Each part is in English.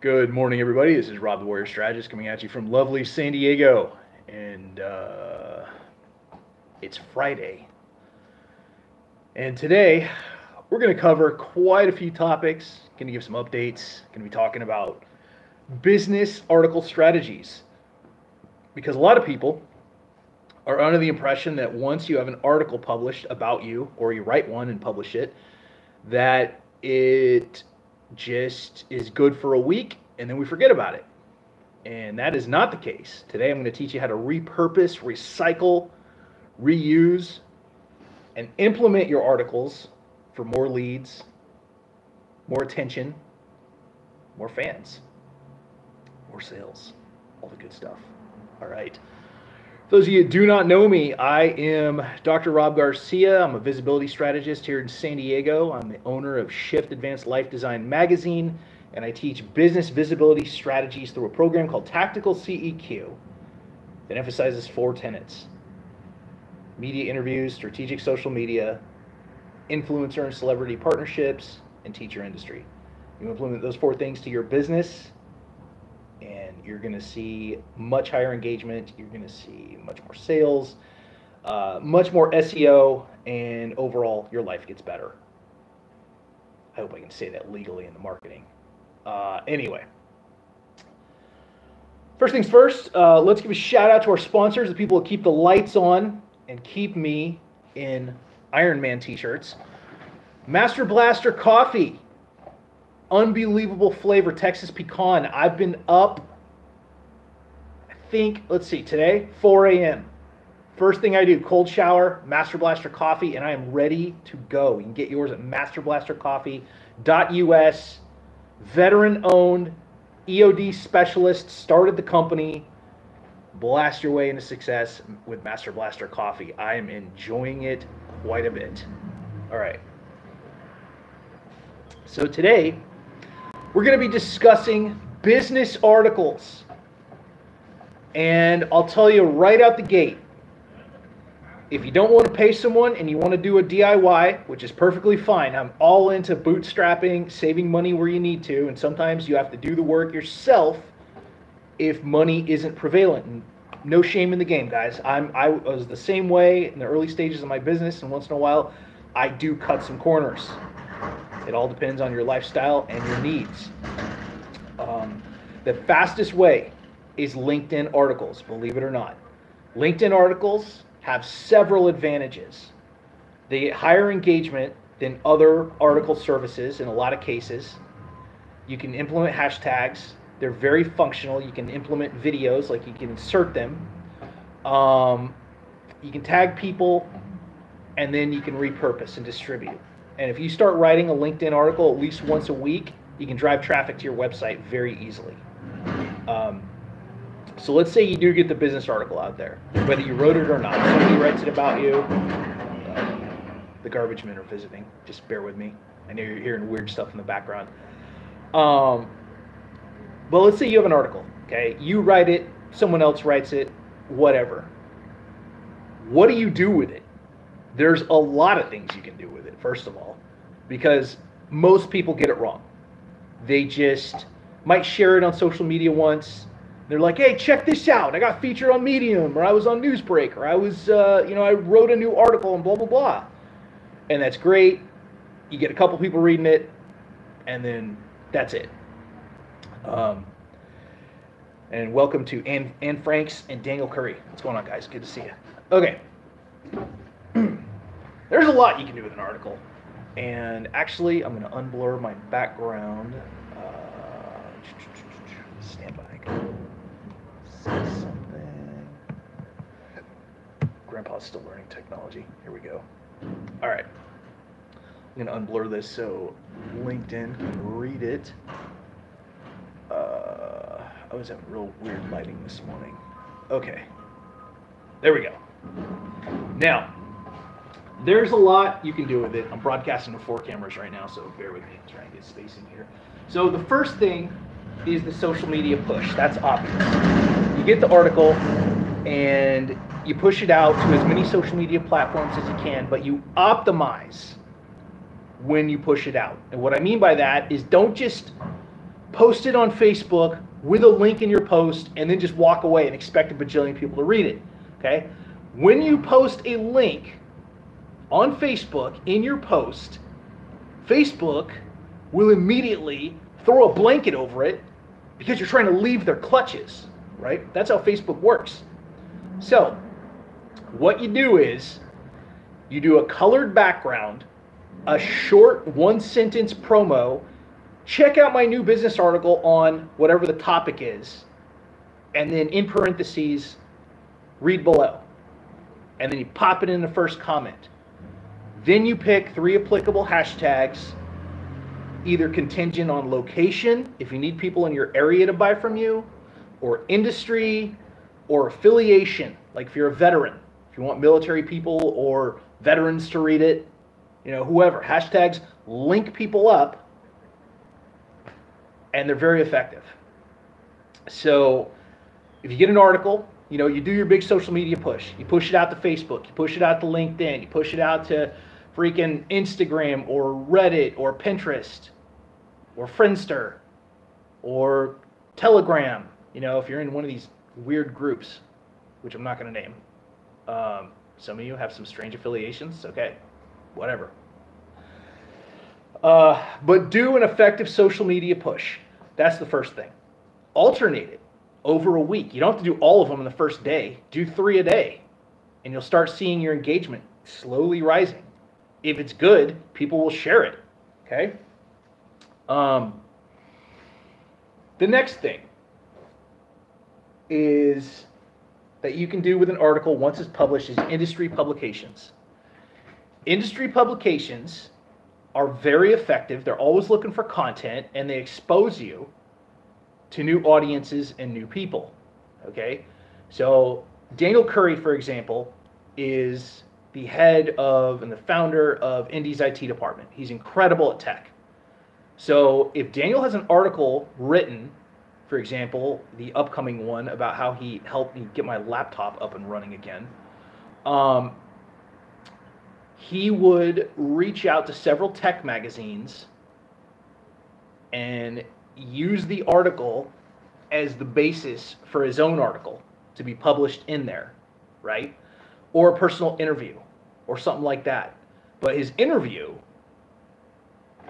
Good morning, everybody. This is Rob the Warrior Strategist coming at you from lovely San Diego. And it's Friday. And today we're going to cover quite a few topics. Going to give some updates. Going to be talking about business article strategies. Because a lot of people are under the impression that once you have an article published about you, or you write one and publish it, that it just is good for a week and then we forget about it. And that is not the case. Today I'm going to teach you how to repurpose, recycle, reuse, and implement your articles for more leads, more attention, more fans, more sales, all the good stuff. All right. For those of you who do not know me, I am Dr. Rob Garcia. I'm a visibility strategist here in San Diego. I'm the owner of Shift Advanced Life Design magazine, and I teach business visibility strategies through a program called Tactical CEQ that emphasizes 4 tenets: media interviews, strategic social media, influencer and celebrity partnerships, and teacher industry. You implement those 4 things to your business, and you're going to see much higher engagement. You're going to see much more sales, much more SEO, and overall your life gets better. I hope I can say that legally in the marketing. Anyway, first things first, let's give a shout out to our sponsors, the people that keep the lights on and keep me in Iron Man t-shirts. Master Blaster Coffee. Unbelievable flavor, Texas pecan. I've been up, I think, let's see, today, 4 a.m. First thing I do, cold shower, Master Blaster Coffee, and I am ready to go. You can get yours at masterblastercoffee.us. Veteran-owned, EOD specialist, started the company. Blast your way into success with Master Blaster Coffee. I am enjoying it quite a bit. All right. So today, we're going to be discussing business articles. And I'll tell you right out the gate, if you don't want to pay someone and you want to do a DIY, which is perfectly fine, I'm all into bootstrapping, saving money where you need to, and sometimes you have to do the work yourself if money isn't prevalent. And no shame in the game, guys. I was the same way in the early stages of my business, and once in a while, I do cut some corners. It all depends on your lifestyle and your needs. The fastest way is LinkedIn articles, believe it or not. LinkedIn articles have several advantages. They get higher engagement than other article services in a lot of cases. You can implement hashtags. They're very functional. You can implement videos, like you can insert them. You can tag people, and then you can repurpose and distribute. And if you start writing a LinkedIn article at least once a week, you can drive traffic to your website very easily. So let's say you do get the business article out there, whether you wrote it or not. Somebody writes it about you. The garbage men are visiting. Just bear with me. I know you're hearing weird stuff in the background. But let's say you have an article, okay? You write it, someone else writes it, whatever. What do you do with it? There's a lot of things you can do with it, first of all, because most people get it wrong. They just might share it on social media once. They're like, hey, check this out. I got featured on Medium, or I was on Newsbreak, or I was, I wrote a new article and blah, blah, blah. And that's great. You get a couple people reading it, and then that's it. And welcome to Anne Franks and Daniel Curry. What's going on, guys? Good to see you. Okay. There's a lot you can do with an article. And actually, I'm going to unblur my background. Stand by. Say something. Grandpa's still learning technology. Here we go. All right. I'm going to unblur this so LinkedIn can read it. I was having real weird lighting this morning. Okay. There we go. Now, there's a lot you can do with it. I'm broadcasting to 4 cameras right now, so bear with me. I'm trying to get space in here. So the first thing is the social media push. That's obvious. You get the article and you push it out to as many social media platforms as you can, but you optimize when you push it out. And what I mean by that is don't just post it on Facebook with a link in your post, and then just walk away and expect a bajillion people to read it. Okay? When you post a link on Facebook in your post, Facebook will immediately throw a blanket over it because you're trying to leave their clutches, right? That's how Facebook works. So what you do is you do a colored background, a short one-sentence promo, check out my new business article on whatever the topic is, and then in parentheses, read below. And then you pop it in the first comment. Then you pick 3 applicable hashtags, either contingent on location, if you need people in your area to buy from you, or industry, or affiliation, like if you're a veteran, if you want military people or veterans to read it, you know, whoever. Hashtags link people up, and they're very effective. So if you get an article, you know, you do your big social media push. You push it out to Facebook, you push it out to LinkedIn, you push it out to freaking Instagram or Reddit or Pinterest or Friendster or Telegram. You know, if you're in one of these weird groups, which I'm not going to name. Some of you have some strange affiliations. Okay, whatever. But do an effective social media push. That's the first thing. Alternate it over a week. You don't have to do all of them in the first day. Do 3 a day, and you'll start seeing your engagement slowly rising. If it's good, people will share it. Okay? The next thing is that you can do with an article once it's published is industry publications. Industry publications are very effective. They're always looking for content, and they expose you to new audiences and new people. Okay? So Daniel Curry, for example, is the head of and the founder of Indy's IT department. He's incredible at tech. So if Daniel has an article written, for example, the upcoming one about how he helped me get my laptop up and running again, he would reach out to several tech magazines and use the article as the basis for his own article to be published in there, right? Or a personal interview or something like that. But his interview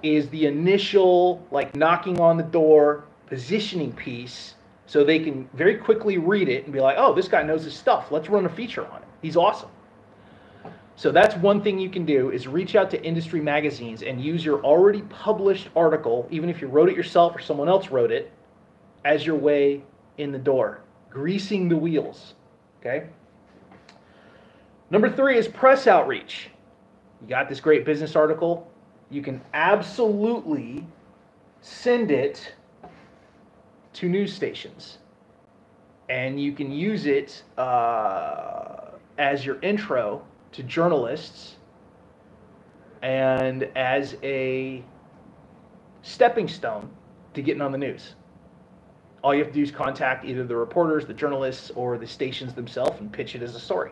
is the initial, like, knocking on the door, positioning piece, so they can very quickly read it and be like, oh, this guy knows his stuff. Let's run a feature on it. He's awesome. So that's one thing you can do, is reach out to industry magazines and use your already published article, even if you wrote it yourself or someone else wrote it, as your way in the door, greasing the wheels. Okay? Number 3 is press outreach. You got this great business article. You can absolutely send it to news stations, and you can use it as your intro to journalists and as a stepping stone to getting on the news. All you have to do is contact either the reporters, the journalists, or the stations themselves and pitch it as a story.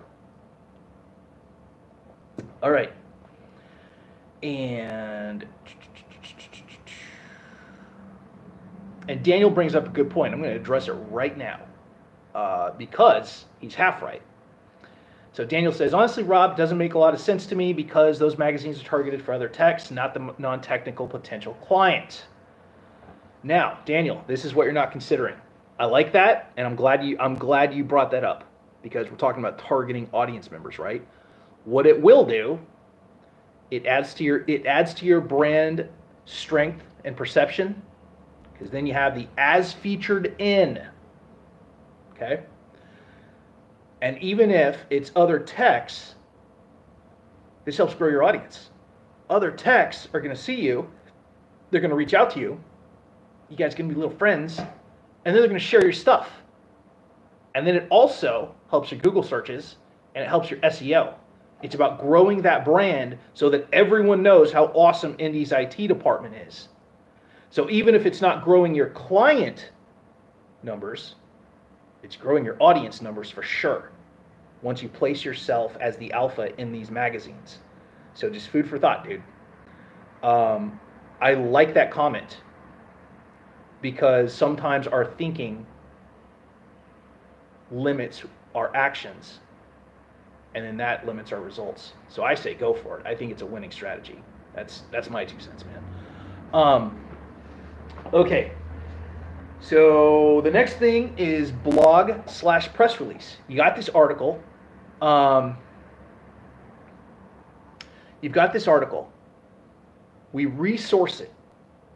All right. And Daniel brings up a good point. I'm going to address it right now because he's half right. So Daniel says, honestly, Rob, it doesn't make a lot of sense to me because those magazines are targeted for other techs, not the non-technical potential client. Now, Daniel, this is what you're not considering. I like that, and I'm glad you brought that up, because we're talking about targeting audience members, right? What it will do, it adds to your brand strength and perception, because then you have the as featured in. Okay? And even if it's other techs, this helps grow your audience. Other techs are going to see you. They're going to reach out to you. You guys are going to be little friends. And then they're going to share your stuff. And then it also helps your Google searches, and it helps your SEO. It's about growing that brand so that everyone knows how awesome Indy's IT department is. So even if it's not growing your client numbers, it's growing your audience numbers for sure, once you place yourself as the alpha in these magazines. So just food for thought, dude. I like that comment. because sometimes our thinking limits our actions, and then that limits our results. So I say go for it. I think it's a winning strategy. That's my 2 cents, man. Okay. So the next thing is blog/press release. You got this article. You've got this article. We resource it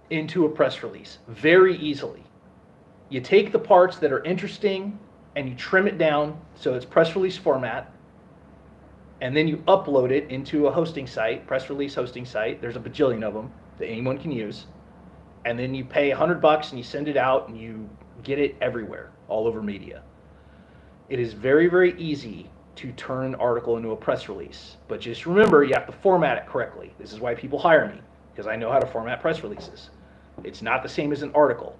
into a press release very easily. You take the parts that are interesting and you trim it down so it's press release format, and then you upload it into a hosting site, press release hosting site. There's a bajillion of them that anyone can use. And then you pay $100 and you send it out and you get it everywhere, all over media. It is very, very easy to turn an article into a press release. But just remember, you have to format it correctly. This is why people hire me, because I know how to format press releases. It's not the same as an article.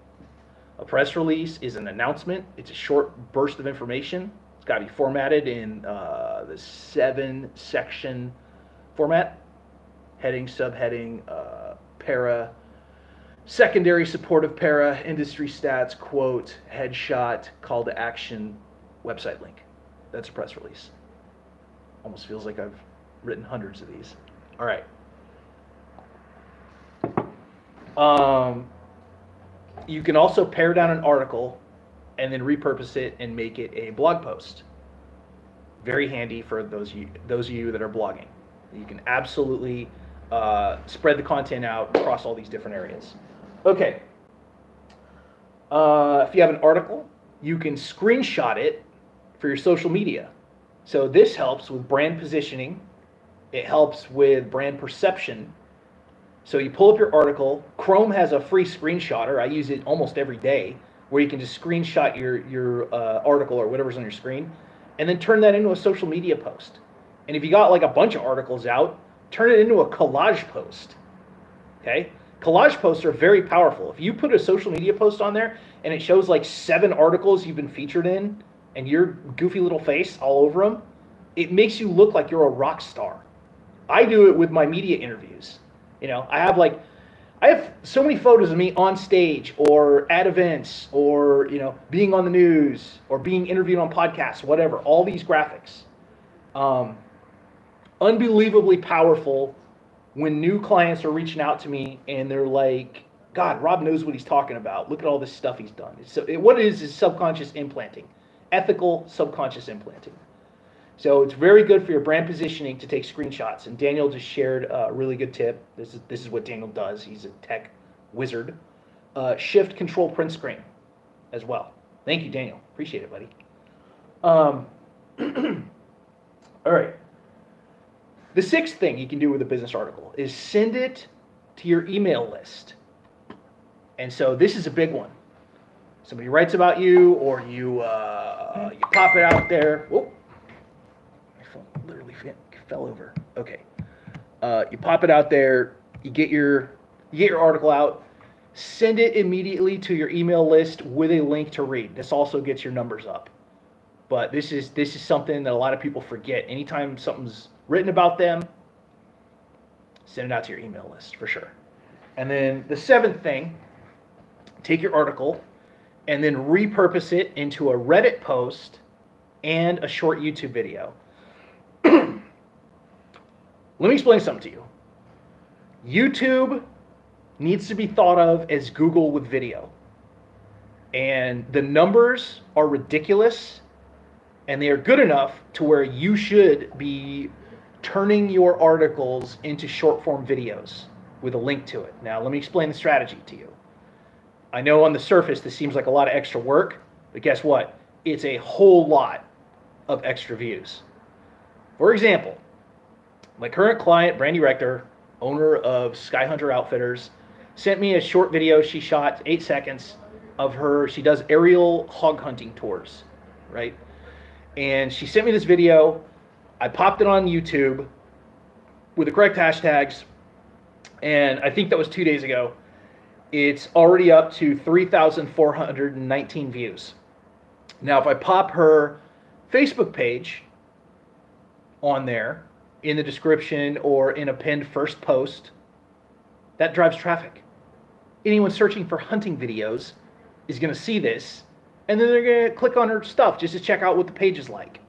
A press release is an announcement. It's a short burst of information. It's got to be formatted in the 7-section format. Heading, subheading, para, secondary supportive para, industry stats, quote, headshot, call to action, website link. That's a press release. Almost feels like I've written hundreds of these. All right. You can also pare down an article and then repurpose it and make it a blog post. Very handy for those of you that are blogging. You can absolutely spread the content out across all these different areas. Okay. If you have an article, you can screenshot it for your social media. So this helps with brand positioning. It helps with brand perception. So you pull up your article. Chrome has a free screenshotter. I use it almost every day, where you can just screenshot your article or whatever's on your screen, and then turn that into a social media post. And if you got like a bunch of articles out, turn it into a collage post. Okay? Collage posts are very powerful. If you put a social media post on there and it shows like 7 articles you've been featured in and your goofy little face all over them, it makes you look like you're a rock star. I do it with my media interviews. You know, I have so many photos of me on stage or at events or, you know, being on the news or being interviewed on podcasts, whatever, all these graphics. Unbelievably powerful when new clients are reaching out to me and they're like, God, Rob knows what he's talking about. Look at all this stuff he's done. What it is subconscious implanting, ethical subconscious implanting. So it's very good for your brand positioning to take screenshots. And Daniel just shared a really good tip. This is what Daniel does. He's a tech wizard. Shift, control, print screen as well. Thank you, Daniel. Appreciate it, buddy. All right. The 6th thing you can do with a business article is send it to your email list. And so this is a big one. Somebody writes about you, or you pop it out there. Whoop. My phone literally fell over. Okay. You pop it out there. You get your article out. Send it immediately to your email list with a link to read. This also gets your numbers up. But this is something that a lot of people forget. Anytime something's written about them, send it out to your email list for sure. And then the 7th thing, take your article and then repurpose it into a Reddit post and a short YouTube video. Let me explain something to you. YouTube needs to be thought of as Google with video. And the numbers are ridiculous, and they are good enough to where you should be turning your articles into short form videos with a link to it. Now, let me explain the strategy to you. I know on the surface this seems like a lot of extra work, but guess what? It's a whole lot of extra views. For example, my current client, Brandy Rector, owner of Skyhunter Outfitters, sent me a short video she shot, 8 seconds, of her. She does aerial hog hunting tours, right? And she sent me this video. I popped it on YouTube with the correct hashtags, and I think that was 2 days ago. It's already up to 3,419 views. Now, if I pop her Facebook page on there in the description or in a pinned first post, that drives traffic. anyone searching for hunting videos is going to see this, and then they're going to click on her stuff just to check out what the page is like.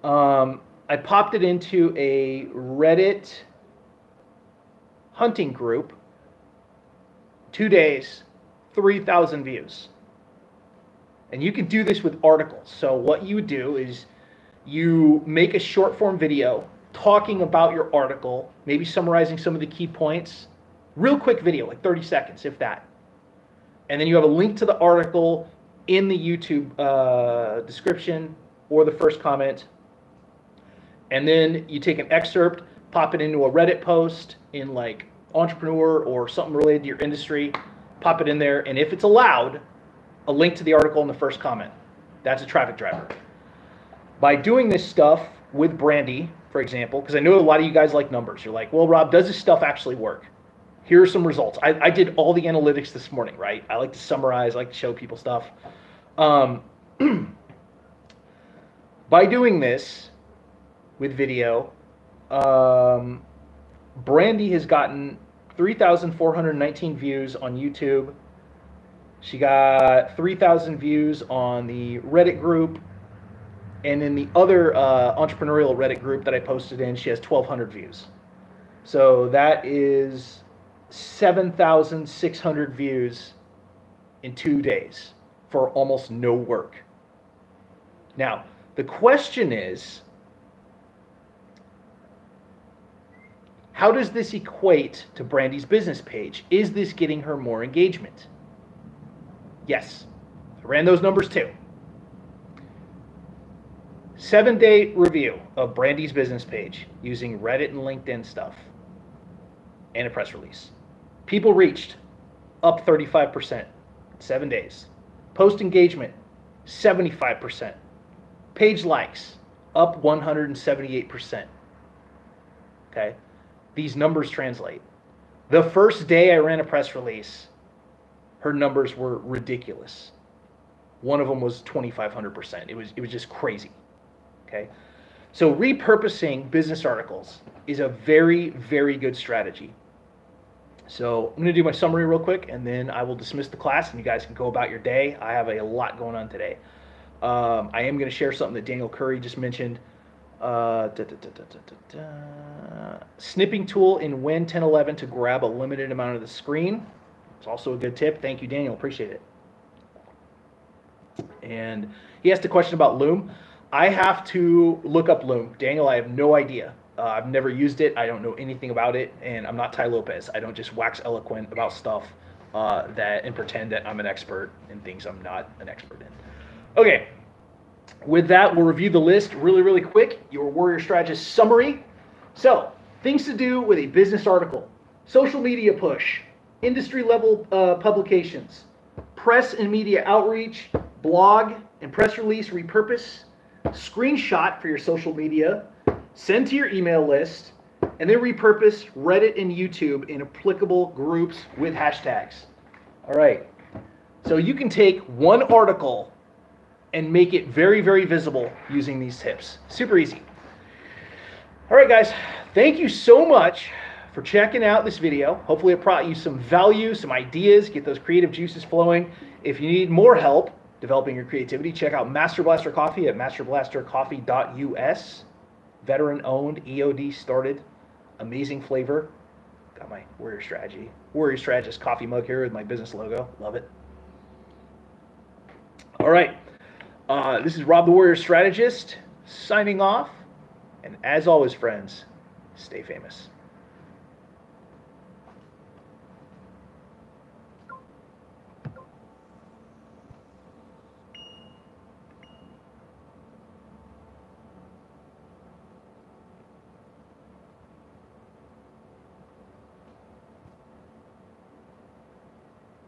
I popped it into a Reddit hunting group. 2 days, 3,000 views. And you can do this with articles. So what you would do is you make a short form video talking about your article, maybe summarizing some of the key points. Real quick video, like 30 seconds, if that. And then you have a link to the article in the YouTube description or the first comment. And then you take an excerpt, pop it into a Reddit post in like entrepreneur or something related to your industry, pop it in there, and if it's allowed, a link to the article in the first comment. That's a traffic driver. By doing this stuff with Brandy, for example, because I know a lot of you guys like numbers. You're like, well, Rob, does this stuff actually work? Here are some results. I did all the analytics this morning, right? I like to summarize, I like to show people stuff. By doing this with video, Brandy has gotten 3,419 views on YouTube. She got 3,000 views on the Reddit group. And in the other entrepreneurial Reddit group that I posted in, she has 1,200 views. So that is 7,600 views in 2 days for almost no work. Now, the question is, how does this equate to Brandy's business page? Is this getting her more engagement? Yes, I ran those numbers too. 7-day review of Brandy's business page using Reddit and LinkedIn stuff and a press release. People reached up 35%, 7 days. Post engagement, 75%. Page likes, up 178%. Okay, these numbers translate. The first day I ran a press release, her numbers were ridiculous. One of them was 2,500%. It was just crazy. Okay, so repurposing business articles is a very, very good strategy. So I'm going to do my summary real quick, and then I will dismiss the class, and you guys can go about your day. I have a lot going on today. I am going to share something that Daniel Curry just mentioned. Snipping tool in Win 1011 to grab a limited amount of the screen. It's also a good tip. Thank you, Daniel. Appreciate it. And he asked a question about Loom. I have to look up Loom. Daniel, I have no idea. I've never used it. I don't know anything about it, and I'm not Ty Lopez. I don't just wax eloquent about stuff and pretend that I'm an expert in things I'm not an expert in. Okay, with that, we'll review the list really, really quick. Your Warrior Strategist summary. So, things to do with a business article. Social media push. Industry level publications. Press and media outreach. Blog and press release repurpose. Screenshot for your social media. Send to your email list, and then repurpose Reddit and YouTube in applicable groups with hashtags. All right, so you can take one article and make it very, very visible using these tips. Super easy. All right, guys, thank you so much for checking out this video. Hopefully it brought you some value, some ideas, get those creative juices flowing. If you need more help developing your creativity, check out Master Blaster Coffee at masterblastercoffee.us. Veteran-owned, EOD started, amazing flavor. Got my Warrior Strategist coffee mug here with my business logo. Love it. All right, this is Rob the Warrior Strategist signing off. And as always, friends, stay famous.